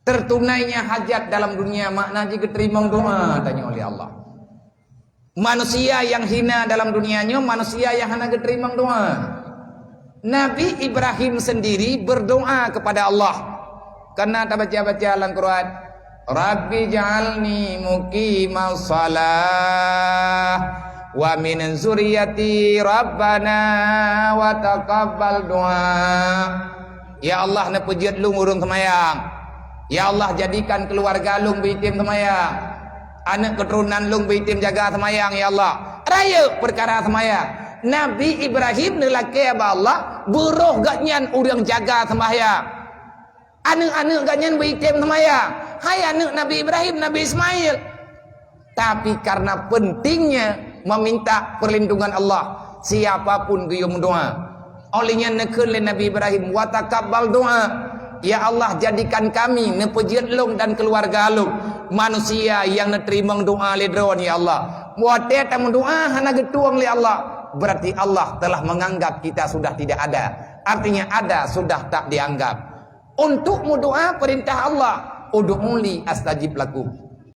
tertunainya hajat dalam dunia makna jika terima doa tanya oleh Allah. Manusia yang hina dalam dunianya, manusia yang hana terima doa. Nabi Ibrahim sendiri berdoa kepada Allah. Karena tak baca-baca dalam Quran, Rabbi ja'alni muqimas salah wa min zuriyati rabbana wa taqabbal doa. Ya Allah na pujiat lu ngurung semayang. Ya Allah jadikan keluarga lung bitim semayang, anak keturunan lung bitim jaga semayang ya Allah. Raya perkara semayang. Nabi Ibrahim nelaki apa Allah buruh gatnyan urang jaga sembahyang. Anak-anak gatnyan bitim semayang. Hai anak Nabi Ibrahim, Nabi Ismail. Tapi karena pentingnya meminta perlindungan Allah, siapapun guyum doa. Olehnya nekun le Nabi Ibrahim wa taqabbal doa. Ya Allah jadikan kami nepejiat long dan keluarga long manusia yang neterima doa le drone ya Allah. Muate tamu doa hana getuang le Allah. Berarti Allah telah menganggap kita sudah tidak ada. Artinya ada sudah tak dianggap. Untuk doa perintah Allah, ud'uli astajib lakum.